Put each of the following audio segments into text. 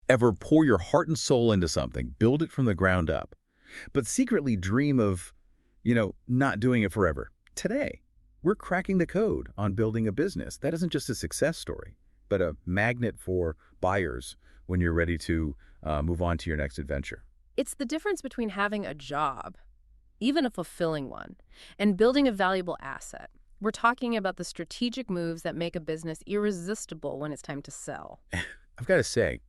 ever pour your heart and soul into something, build it from the ground up, but secretly dream of, not doing it forever? Today, we're cracking the code on building a business that isn't just a success story, but a magnet for buyers when you're ready to move on to your next adventure. It's the difference between having a job, even a fulfilling one, and building a valuable asset. We're talking about the strategic moves that make a business irresistible when it's time to sell. I've got to say,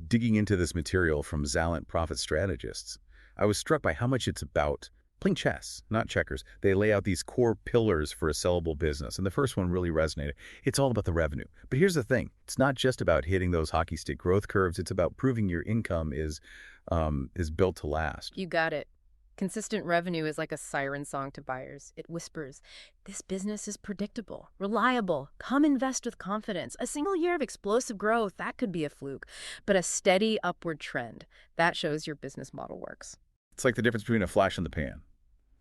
digging into this material from Zalent profit strategists, I was struck by how much it's about playing chess, not checkers. They lay out these core pillars for a sellable business, and the first one really resonated. It's all about the revenue. But here's the thing. It's not just about hitting those hockey stick growth curves. It's about proving your income is built to last. You got it. Consistent revenue is like a siren song to buyers. It whispers, this business is predictable, reliable. Come invest with confidence. A single year of explosive growth, that could be a fluke. But a steady upward trend, that shows your business model works. It's like the difference between a flash in the pan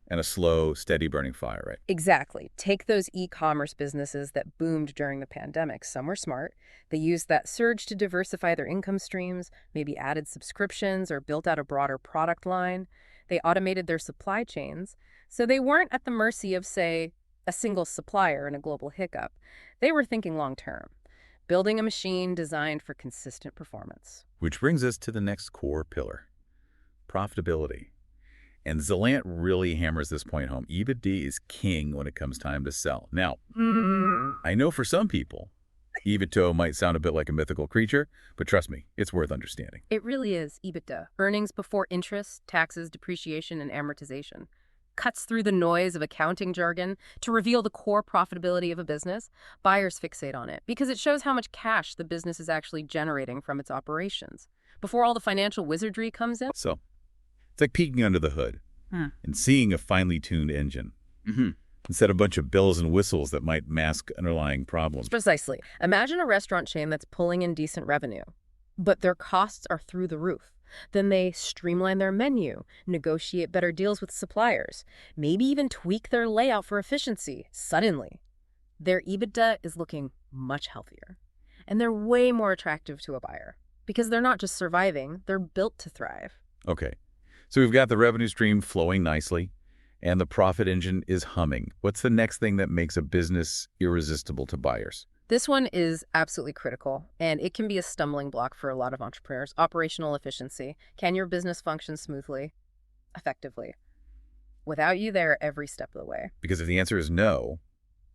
and a slow, steady burning fire, right? Exactly. Take those e-commerce businesses that boomed during the pandemic. Some were smart. They used that surge to diversify their income streams, maybe added subscriptions or built out a broader product line. They automated their supply chains, so they weren't at the mercy of, say, a single supplier in a global hiccup. They were thinking long-term, building a machine designed for consistent performance. Which brings us to the next core pillar, profitability. And Zalent really hammers this point home. EBITDA is king when it comes time to sell. Now, I know for some people, EBITDA might sound a bit like a mythical creature, but trust me, it's worth understanding. It really is EBITDA, earnings before interest, taxes, depreciation, and amortization. Cuts through the noise of accounting jargon to reveal the core profitability of a business. Buyers fixate on it because it shows how much cash the business is actually generating from its operations before all the financial wizardry comes in. So, it's like peeking under the hood and seeing a finely tuned engine. Instead of a bunch of bells and whistles that might mask underlying problems. Precisely. Imagine a restaurant chain that's pulling in decent revenue, but their costs are through the roof. Then they streamline their menu, negotiate better deals with suppliers, maybe even tweak their layout for efficiency. Suddenly, their EBITDA is looking much healthier. And they're way more attractive to a buyer because they're not just surviving, they're built to thrive. Okay, so we've got the revenue stream flowing nicely, and the profit engine is humming. What's the next thing that makes a business irresistible to buyers? This one is absolutely critical, and it can be a stumbling block for a lot of entrepreneurs. Operational efficiency. Can your business function smoothly, effectively, without you there every step of the way? Because if the answer is no,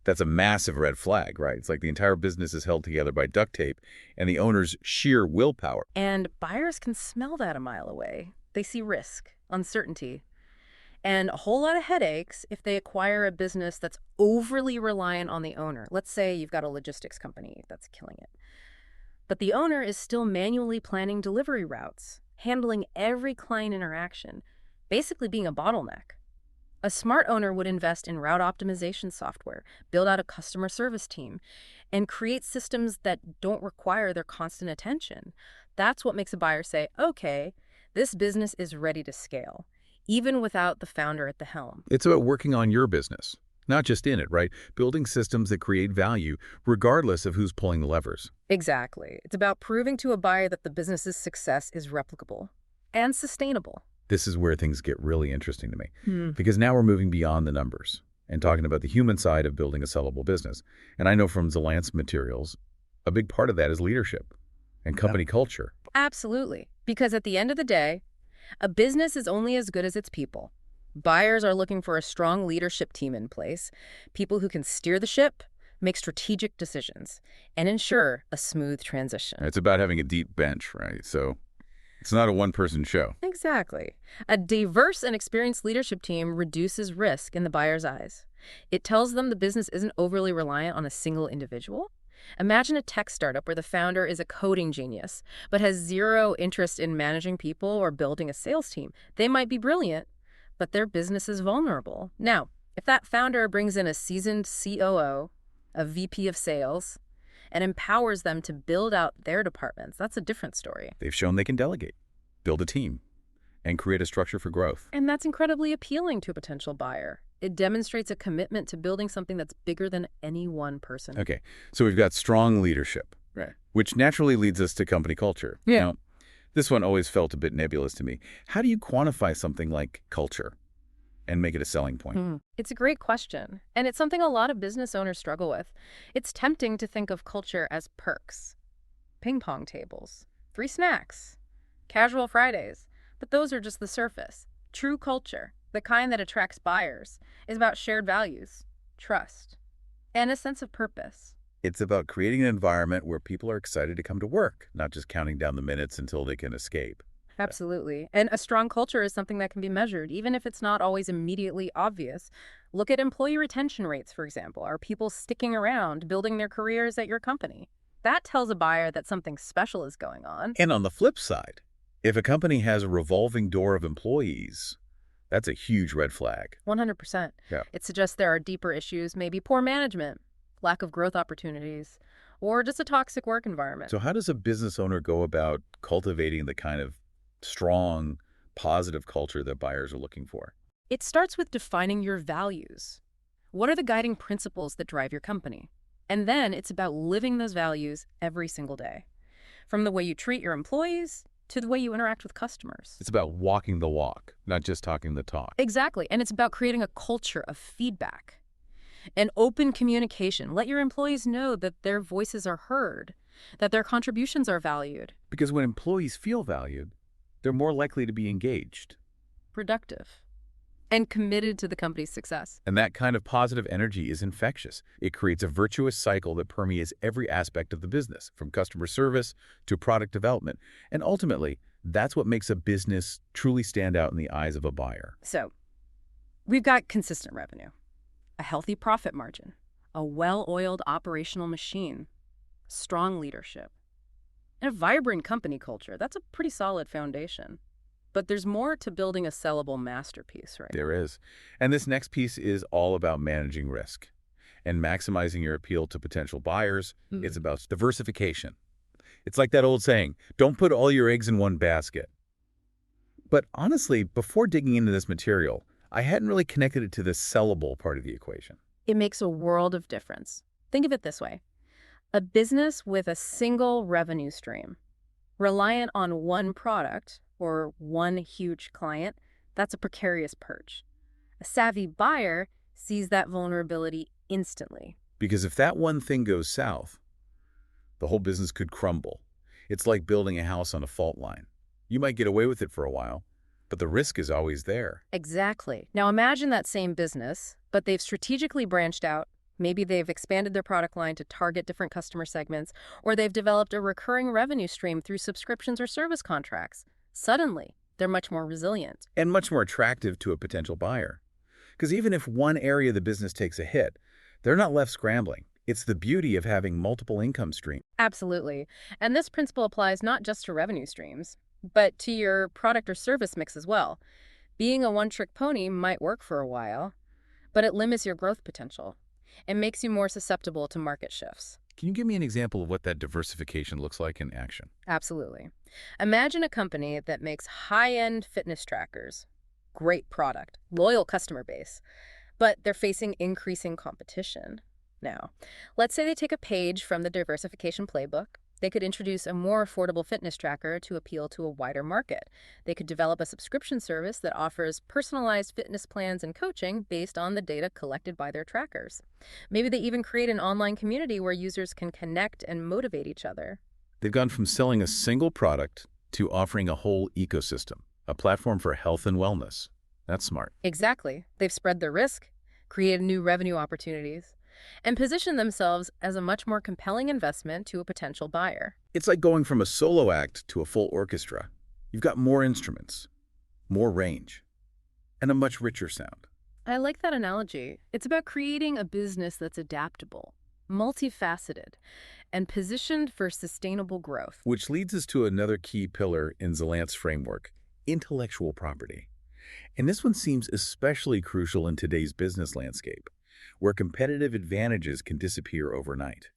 that's a massive red flag, right? It's like the entire business is held together by duct tape and the owner's sheer willpower. And buyers can smell that a mile away. They see risk, uncertainty, and a whole lot of headaches if they acquire a business that's overly reliant on the owner. Let's say you've got a logistics company that's killing it, but the owner is still manually planning delivery routes, handling every client interaction, basically being a bottleneck. A smart owner would invest in route optimization software, build out a customer service team, and create systems that don't require their constant attention. That's what makes a buyer say, okay, this business is ready to scale, even without the founder at the helm. It's about working on your business, not just in it, right? Building systems that create value, regardless of who's pulling the levers. Exactly. It's about proving to a buyer that the business's success is replicable and sustainable. This is where things get really interesting to me, because now we're moving beyond the numbers and talking about the human side of building a sellable business. And I know from Zalent's materials, a big part of that is leadership and company culture. Absolutely. Because at the end of the day, a business is only as good as its people. Buyers are looking for a strong leadership team in place, people who can steer the ship, make strategic decisions, and ensure a smooth transition. It's about having a deep bench, right? So it's not a one-person show. Exactly. A diverse and experienced leadership team reduces risk in the buyer's eyes. It tells them the business isn't overly reliant on a single individual. Imagine a tech startup where the founder is a coding genius, but has zero interest in managing people or building a sales team. They might be brilliant, but their business is vulnerable. Now, if that founder brings in a seasoned COO, a VP of sales, and empowers them to build out their departments, that's a different story. They've shown they can delegate, build a team, and create a structure for growth. And that's incredibly appealing to a potential buyer. It demonstrates a commitment to building something that's bigger than any one person. Okay, so we've got strong leadership, Right. which naturally leads us to company culture. Yeah. Now, This one always felt a bit nebulous to me. How do you quantify something like culture and make it a selling point? It's a great question, and it's something a lot of business owners struggle with. It's tempting to think of culture as perks, ping pong tables, free snacks, casual Fridays, but those are just the surface. True culture, the kind that attracts buyers, is about shared values, trust, and a sense of purpose. It's about creating an environment where people are excited to come to work, not just counting down the minutes until they can escape. Absolutely. And a strong culture is something that can be measured, even if it's not always immediately obvious. Look at employee retention rates, for example. Are people sticking around, building their careers at your company? That tells a buyer that something special is going on. And on the flip side, if a company has a revolving door of employees, that's a huge red flag. 100%. Yeah. It suggests there are deeper issues, maybe poor management, lack of growth opportunities, or just a toxic work environment. So how does a business owner go about cultivating the kind of strong, positive culture that buyers are looking for? It starts with defining your values. What are the guiding principles that drive your company? And then it's about living those values every single day, from the way you treat your employees to the way you interact with customers. It's about walking the walk, not just talking the talk. Exactly. And it's about creating a culture of feedback and open communication. Let your employees know that their voices are heard, that their contributions are valued. Because when employees feel valued, they're more likely to be engaged. Productive, and committed to the company's success. And that kind of positive energy is infectious. It creates a virtuous cycle that permeates every aspect of the business, from customer service to product development. And ultimately, that's what makes a business truly stand out in the eyes of a buyer. So, we've got consistent revenue, a healthy profit margin, a well-oiled operational machine, strong leadership, and a vibrant company culture. That's a pretty solid foundation. But there's more to building a sellable masterpiece, right? There is. And this next piece is all about managing risk and maximizing your appeal to potential buyers. It's about diversification. It's like that old saying, don't put all your eggs in one basket. But honestly, before digging into this material, I hadn't really connected it to the sellable part of the equation. It makes a world of difference. Think of it this way. A business with a single revenue stream, reliant on one product or one huge client, that's a precarious perch. A savvy buyer sees that vulnerability instantly. Because if that one thing goes south, the whole business could crumble. It's like building a house on a fault line. You might get away with it for a while, but the risk is always there. Exactly. Now imagine that same business, but they've strategically branched out. Maybe they've expanded their product line to target different customer segments, or they've developed a recurring revenue stream through subscriptions or service contracts. Suddenly, they're much more resilient. And much more attractive to a potential buyer. Because even if one area of the business takes a hit, they're not left scrambling. It's the beauty of having multiple income streams. Absolutely. And this principle applies not just to revenue streams, but to your product or service mix as well. Being a one-trick pony might work for a while, but it limits your growth potential and makes you more susceptible to market shifts. Can you give me an example of what that diversification looks like in action? Absolutely. Imagine a company that makes high-end fitness trackers. Great product, loyal customer base, but they're facing increasing competition. Now, let's say they take a page from the diversification playbook. They could introduce a more affordable fitness tracker to appeal to a wider market. They could develop a subscription service that offers personalized fitness plans and coaching based on the data collected by their trackers. Maybe they even create an online community where users can connect and motivate each other. They've gone from selling a single product to offering a whole ecosystem, a platform for health and wellness. That's smart. Exactly. They've spread their risk, created new revenue opportunities, and positioned themselves as a much more compelling investment to a potential buyer. It's like going from a solo act to a full orchestra. You've got more instruments, more range, and a much richer sound. I like that analogy. It's about creating a business that's adaptable, multifaceted, and positioned for sustainable growth. Which leads us to another key pillar in Zalant's framework, intellectual property. And this one seems especially crucial in today's business landscape, where competitive advantages can disappear overnight.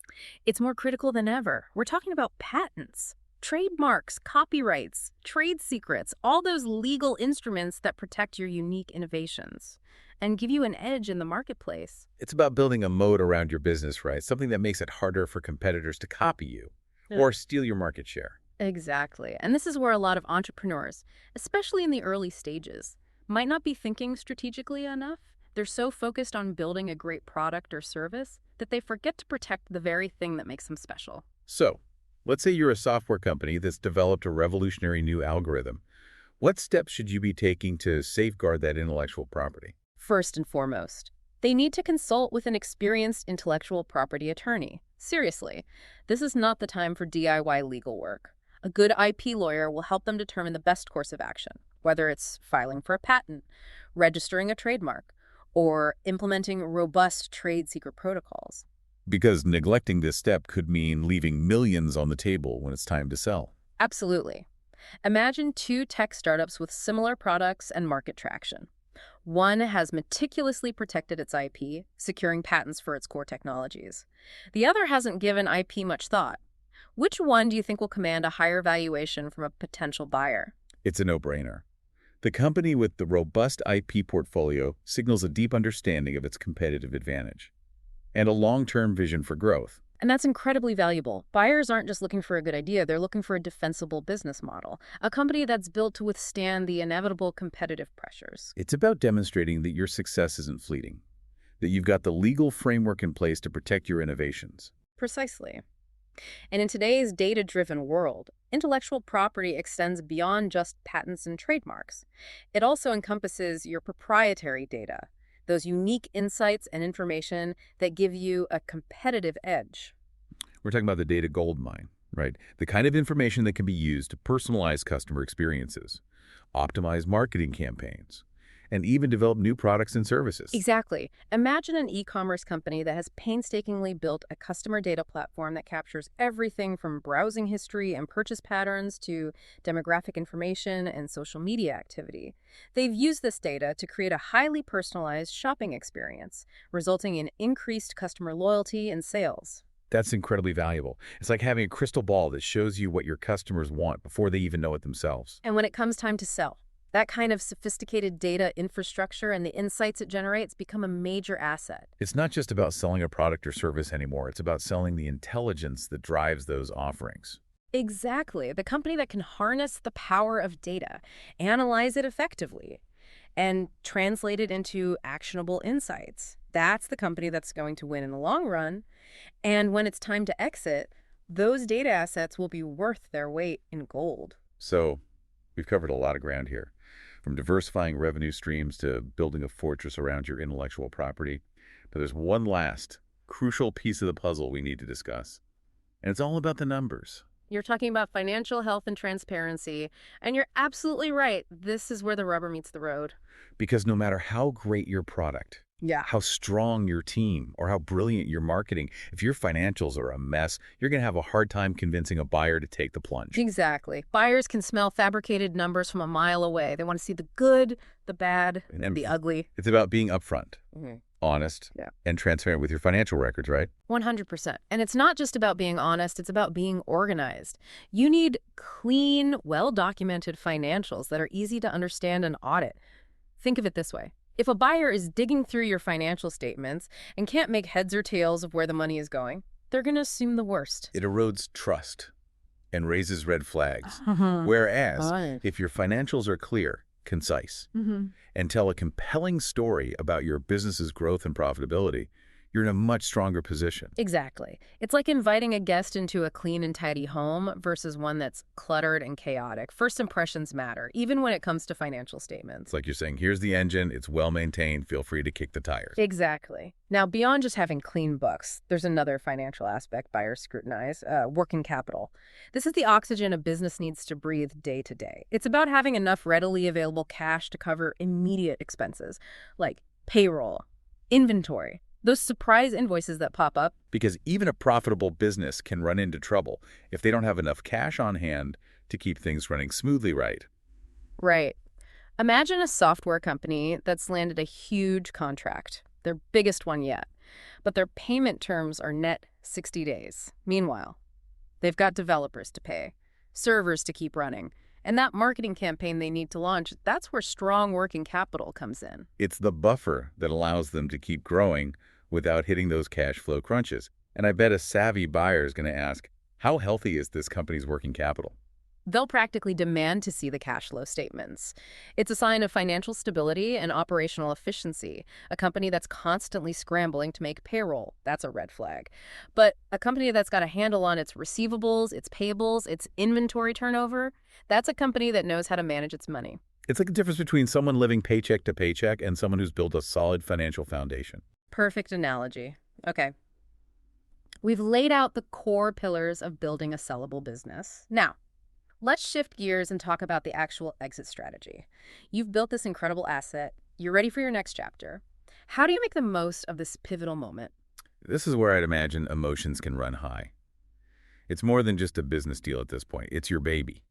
It's more critical than ever. We're talking about patents, trademarks, copyrights, trade secrets, all those legal instruments that protect your unique innovations and give you an edge in the marketplace. It's about building a moat around your business, right? Something that makes it harder for competitors to copy you or steal your market share. Exactly. And this is where a lot of entrepreneurs, especially in the early stages, might not be thinking strategically enough. They're so focused on building a great product or service that they forget to protect the very thing that makes them special. So, let's say you're a software company that's developed a revolutionary new algorithm. What steps should you be taking to safeguard that intellectual property? First and foremost, they need to consult with an experienced intellectual property attorney. Seriously, this is not the time for DIY legal work. A good IP lawyer will help them determine the best course of action, whether it's filing for a patent, registering a trademark, or implementing robust trade secret protocols. Because neglecting this step could mean leaving millions on the table when it's time to sell. Absolutely. Imagine two tech startups with similar products and market traction. One has meticulously protected its IP, securing patents for its core technologies. The other hasn't given IP much thought. Which one do you think will command a higher valuation from a potential buyer? It's a no-brainer. The company with the robust IP portfolio signals a deep understanding of its competitive advantage and a long-term vision for growth. And that's incredibly valuable. Buyers aren't just looking for a good idea, they're looking for a defensible business model, a company that's built to withstand the inevitable competitive pressures. It's about demonstrating that your success isn't fleeting, that you've got the legal framework in place to protect your innovations. Precisely. And in today's data-driven world, intellectual property extends beyond just patents and trademarks. It also encompasses your proprietary data, those unique insights and information that give you a competitive edge. We're talking about the data gold mine, right? The kind of information that can be used to personalize customer experiences, optimize marketing campaigns, and even develop new products and services. Exactly. Imagine an e-commerce company that has painstakingly built a customer data platform that captures everything from browsing history and purchase patterns to demographic information and social media activity. They've used this data to create a highly personalized shopping experience, resulting in increased customer loyalty and sales. That's incredibly valuable. It's like having a crystal ball that shows you what your customers want before they even know it themselves. And when it comes time to sell, that kind of sophisticated data infrastructure and the insights it generates become a major asset. It's not just about selling a product or service anymore. It's about selling the intelligence that drives those offerings. Exactly. The company that can harness the power of data, analyze it effectively, and translate it into actionable insights. That's the company that's going to win in the long run. And when it's time to exit, those data assets will be worth their weight in gold. So, we've covered a lot of ground here. From diversifying revenue streams to building a fortress around your intellectual property. But there's one last crucial piece of the puzzle we need to discuss. And it's all about the numbers. You're talking about financial health and transparency, and you're absolutely right. This is where the rubber meets the road. Because no matter how great your product, Yeah. how strong your team, or how brilliant your marketing, if your financials are a mess, you're going to have a hard time convincing a buyer to take the plunge. Exactly. Buyers can smell fabricated numbers from a mile away. They want to see the good, the bad, And the ugly. It's about being upfront, honest, Yeah. and transparent with your financial records, right? 100%. And it's not just about being honest, it's about being organized. You need clean, well-documented financials that are easy to understand and audit. Think of it this way. If a buyer is digging through your financial statements and can't make heads or tails of where the money is going, they're going to assume the worst. It erodes trust and raises red flags. Right. Whereas, if your financials are clear, concise, and tell a compelling story about your business's growth and profitability, you're in a much stronger position. Exactly. It's like inviting a guest into a clean and tidy home versus one that's cluttered and chaotic. First impressions matter, even when it comes to financial statements. It's like you're saying, here's the engine, it's well-maintained, feel free to kick the tires. Exactly. Now, beyond just having clean books, there's another financial aspect buyers scrutinize, working capital. This is the oxygen a business needs to breathe day to day. It's about having enough readily available cash to cover immediate expenses, like payroll, inventory, those surprise invoices that pop up. Because even a profitable business can run into trouble if they don't have enough cash on hand to keep things running smoothly, right? Right. Imagine a software company that's landed a huge contract, their biggest one yet, but their payment terms are net 60 days. Meanwhile, they've got developers to pay, servers to keep running, and that marketing campaign they need to launch, that's where strong working capital comes in. It's the buffer that allows them to keep growing without hitting those cash flow crunches. And I bet a savvy buyer is going to ask, how healthy is this company's working capital? They'll practically demand to see the cash flow statements. It's a sign of financial stability and operational efficiency. A company that's constantly scrambling to make payroll, that's a red flag. But a company that's got a handle on its receivables, its payables, its inventory turnover, that's a company that knows how to manage its money. It's like the difference between someone living paycheck to paycheck and someone who's built a solid financial foundation. Perfect analogy. Okay. We've laid out the core pillars of building a sellable business. Now, let's shift gears and talk about the actual exit strategy. You've built this incredible asset. You're ready for your next chapter. How do you make the most of this pivotal moment? This is where I'd imagine emotions can run high. It's more than just a business deal at this point. It's your baby.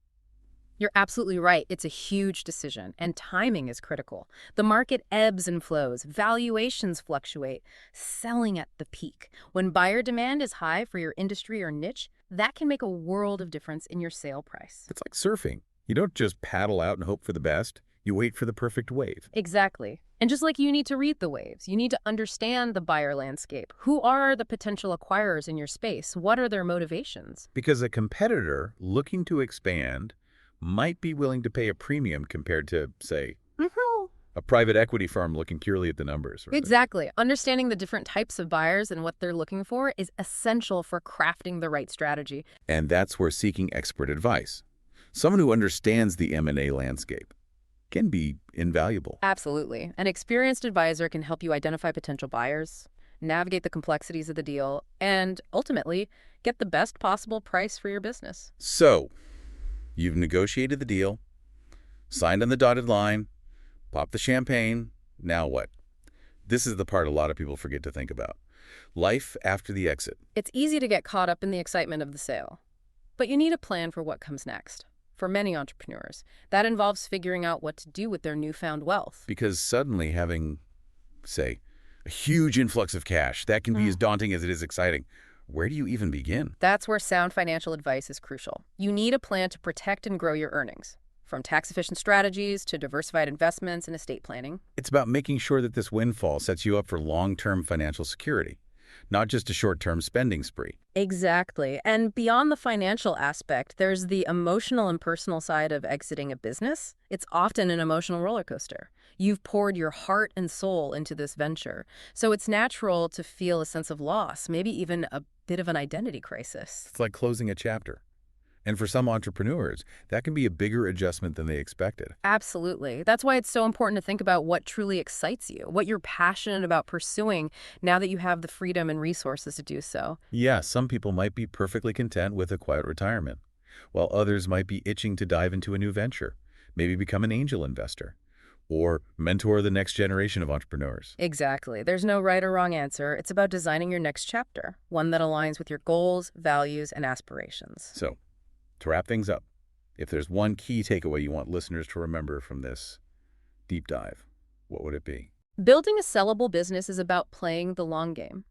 You're absolutely right. It's a huge decision, and timing is critical. The market ebbs and flows. Valuations fluctuate. Selling at the peak. When buyer demand is high for your industry or niche, that can make a world of difference in your sale price. It's like surfing. You don't just paddle out and hope for the best. You wait for the perfect wave. Exactly. And just like you need to read the waves, you need to understand the buyer landscape. Who are the potential acquirers in your space? What are their motivations? Because a competitor looking to expand might be willing to pay a premium compared to, say, a private equity firm looking purely at the numbers. Right? Exactly. Understanding the different types of buyers and what they're looking for is essential for crafting the right strategy. And that's where seeking expert advice, someone who understands the M&A landscape, can be invaluable. Absolutely. An experienced advisor can help you identify potential buyers, navigate the complexities of the deal, and ultimately get the best possible price for your business. So, you've negotiated the deal, signed on the dotted line, popped the champagne. Now what? This is the part a lot of people forget to think about. Life after the exit. It's easy to get caught up in the excitement of the sale, but you need a plan for what comes next. For many entrepreneurs, that involves figuring out what to do with their newfound wealth. Because suddenly having, say, a huge influx of cash, that can be as daunting as it is exciting. Where do you even begin? That's where sound financial advice is crucial. You need a plan to protect and grow your earnings, from tax-efficient strategies to diversified investments and estate planning. It's about making sure that this windfall sets you up for long-term financial security, not just a short-term spending spree. Exactly. And beyond the financial aspect, there's the emotional and personal side of exiting a business. It's often an emotional roller coaster. You've poured your heart and soul into this venture, so it's natural to feel a sense of loss, maybe even a bit of an identity crisis. It's like closing a chapter. And for some entrepreneurs, that can be a bigger adjustment than they expected. Absolutely. That's why it's so important to think about what truly excites you, what you're passionate about pursuing now that you have the freedom and resources to do so. Yeah, some people might be perfectly content with a quiet retirement, while others might be itching to dive into a new venture, maybe become an angel investor, or mentor the next generation of entrepreneurs. Exactly. There's no right or wrong answer. It's about designing your next chapter, one that aligns with your goals, values, and aspirations. So, to wrap things up, if there's one key takeaway you want listeners to remember from this deep dive, what would it be? Building a sellable business is about playing the long game.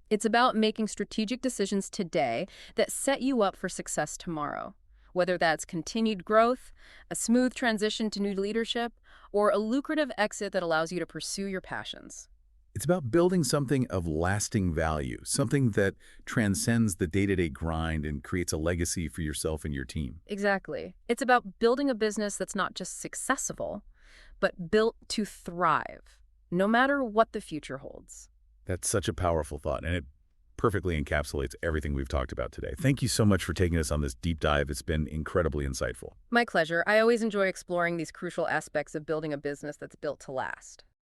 It's about making strategic decisions today that set you up for success tomorrow, whether that's continued growth, a smooth transition to new leadership, or a lucrative exit that allows you to pursue your passions. It's about building something of lasting value, something that transcends the day-to-day grind and creates a legacy for yourself and your team. Exactly. It's about building a business that's not just successful, but built to thrive, no matter what the future holds. That's such a powerful thought, and it perfectly encapsulates everything we've talked about today. Thank you so much for taking us on this deep dive. It's been incredibly insightful. My pleasure. I always enjoy exploring these crucial aspects of building a business that's built to last.